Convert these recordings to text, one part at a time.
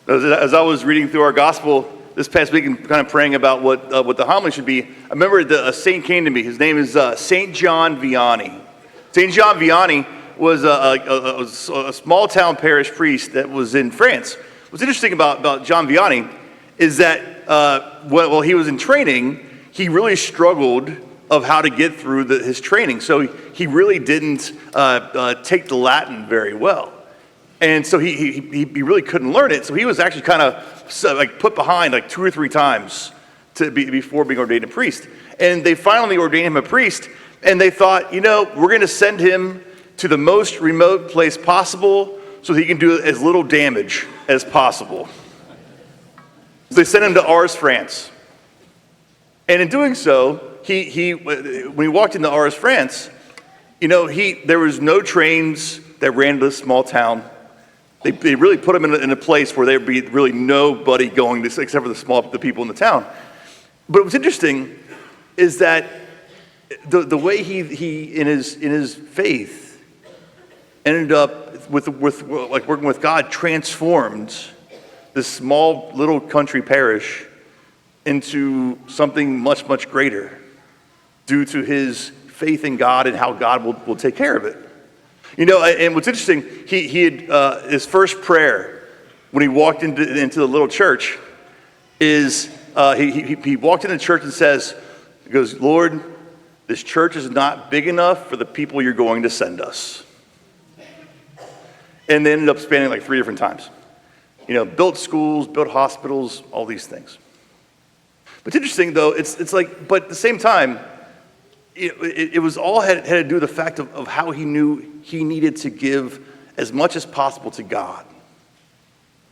As I was reading through our gospel this past week and kind of praying about what the homily should be, I remember a saint came to me. His name is Saint John Vianney. Saint John Vianney was a small town parish priest that was in France. What's interesting about John Vianney is that while he was in training, he really struggled of how to get through his training. So he really didn't take the Latin very well. And so he really couldn't learn it. So he was actually kind of like put behind like 2 or 3 times before being ordained a priest. And they finally ordained him a priest. And they thought, we're going to send him to the most remote place possible so he can do as little damage as possible. So they sent him to Ars, France. And in doing so, when he walked into Ars, France, there was no trains that ran to this small town. They really put him in a place where there would be really nobody going except for the people in the town. But what's interesting is that the way he in his faith ended up with like working with God, transformed this small little country parish into something much, much greater due to his faith in God and how God will take care of it. And what's interesting, he had his first prayer when he walked into the little church is he walked into the church and he goes, Lord, this church is not big enough for the people you're going to send us. And they ended up spanning like 3 different times. Built schools, built hospitals, all these things. But it's interesting though, it's like, but at the same time, it was all had to do with the fact of how he knew he needed to give as much as possible to God.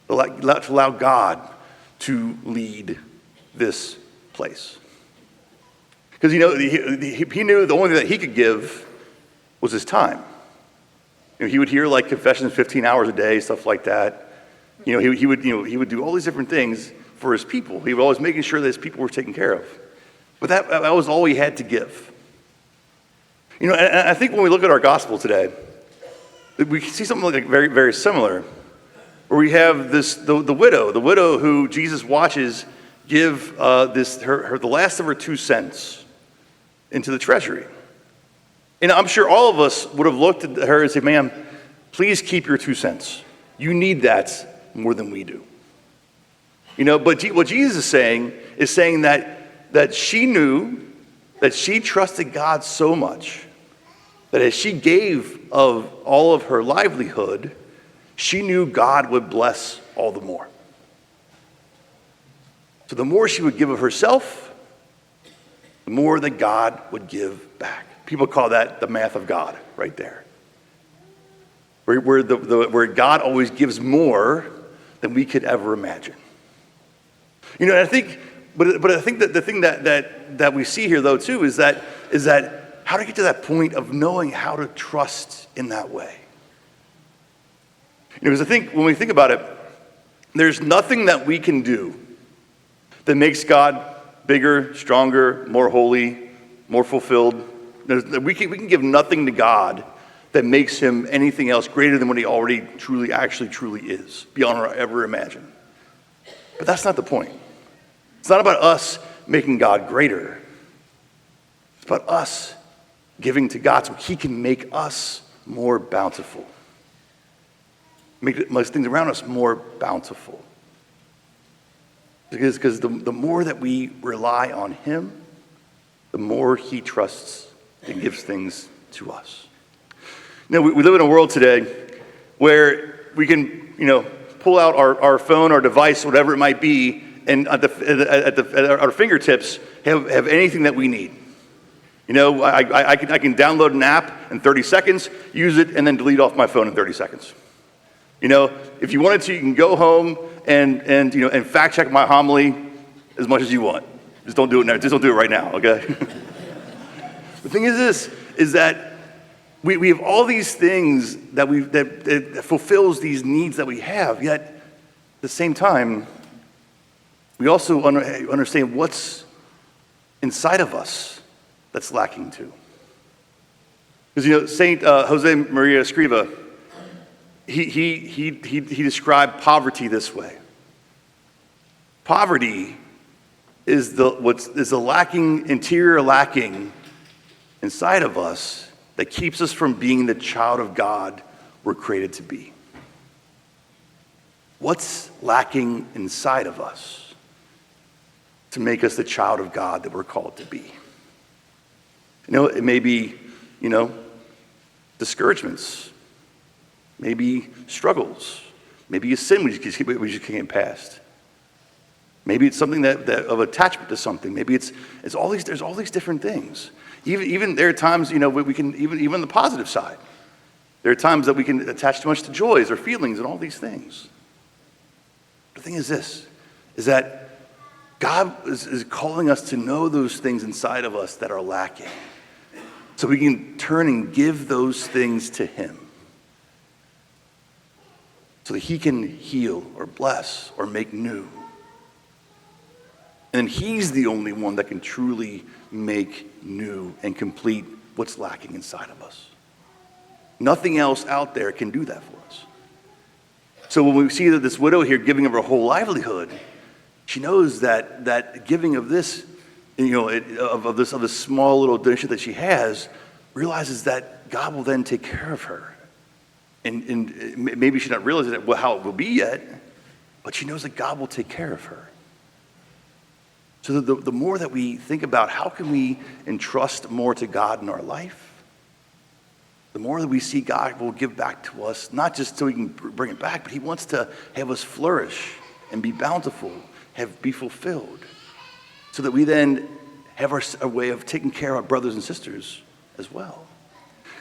To allow God to lead this place. Because he knew the only thing that he could give was his time. He would hear like confessions 15 hours a day, stuff like that. He would do all these different things for his people. He was always making sure that his people were taken care of. But that was all he had to give. And I think when we look at our gospel today, we see something like very, very similar, where we have the widow who Jesus watches give the last of her 2 cents into the treasury. And I'm sure all of us would have looked at her and said, ma'am, please keep your 2 cents. You need that more than we do. But what Jesus is saying that she knew that she trusted God so much that as she gave of all of her livelihood, she knew God would bless all the more. So the more she would give of herself, the more that God would give back. People call that the math of God right there. Where God always gives more than we could ever imagine. And I think, but I think that the thing that we see here though too is that how to get to that point of knowing how to trust in that way. Because I think when we think about it, there's nothing that we can do that makes God bigger, stronger, more holy, more fulfilled. We can give nothing to God that makes him anything else greater than what he already truly is, beyond our ever imagine. But that's not the point. It's not about us making God greater. It's about us giving to God so he can make us more bountiful. Make things around us more bountiful. Because the more that we rely on him, the more he trusts and gives things to us. We live in a world today where we can, pull out our phone, our device, whatever it might be, and at our fingertips have anything that we need. I can download an app in 30 seconds, use it, and then delete off my phone in 30 seconds. If you wanted to, you can go home and fact check my homily as much as you want. Just don't do it now. Just don't do it right now, okay? The thing is that we have all these things that fulfills these needs that we have, yet at the same time, we also understand what's inside of us that's lacking too. Because Saint Jose Maria Escriva, he described poverty this way. Poverty is the lacking, interior lacking inside of us that keeps us from being the child of God we're created to be. What's lacking inside of us to make us the child of God that we're called to be? It may be, discouragements, maybe struggles, maybe a sin we just can't get past. Maybe it's something that of attachment to something. Maybe it's all these. There's all these different things. Even there are times, we can even on the positive side. There are times that we can attach too much to joys or feelings and all these things. The thing is this: is that God is calling us to know those things inside of us that are lacking, so we can turn and give those things to Him, so that He can heal or bless or make new. And He's the only one that can truly make new and complete what's lacking inside of us. Nothing else out there can do that for us. So when we see that this widow here giving of her whole livelihood, she knows that giving of this, of this small little donation that she has, realizes that God will then take care of her. And maybe she's not realizing how it will be yet, but she knows that God will take care of her. So the more that we think about how can we entrust more to God in our life, the more that we see God will give back to us, not just so we can bring it back, but He wants to have us flourish and be bountiful, be fulfilled, so that we then have a way of taking care of our brothers and sisters as well.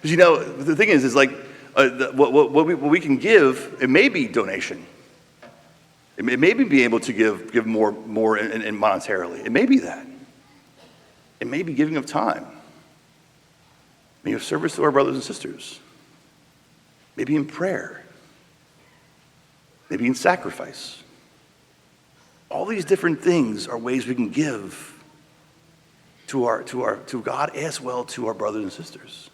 Because the thing is like what we can give, it may be donation. It may be able to give more in monetarily. It may be that. It may be giving of time. Maybe of service to our brothers and sisters. Maybe in prayer. Maybe in sacrifice. All these different things are ways we can give to God as well to our brothers and sisters.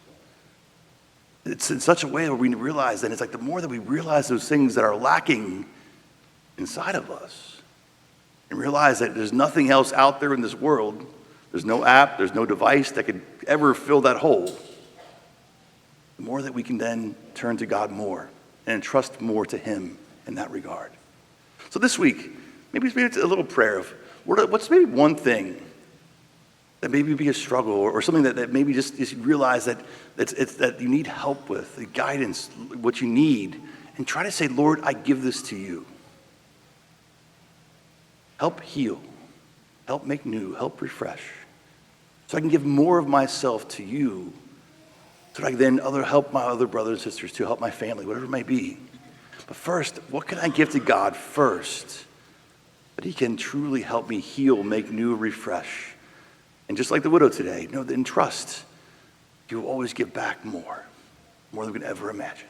It's in such a way where we realize that it's like the more that we realize those things that are lacking inside of us and realize that there's nothing else out there in this world, there's no app, there's no device that could ever fill that hole, the more that we can then turn to God more and trust more to Him in that regard. So this week, maybe it's a little prayer of what's maybe one thing that maybe be a struggle or something that maybe just you realize that that you need help with, the guidance, what you need, and try to say, Lord, I give this to you. Help heal, help make new, help refresh, so I can give more of myself to you, so that I can then help my other brothers and sisters to help my family, whatever it may be. But first, what can I give to God first, that He can truly help me heal, make new, refresh? And just like the widow today, know that in trust, He will always give back more than we can ever imagine.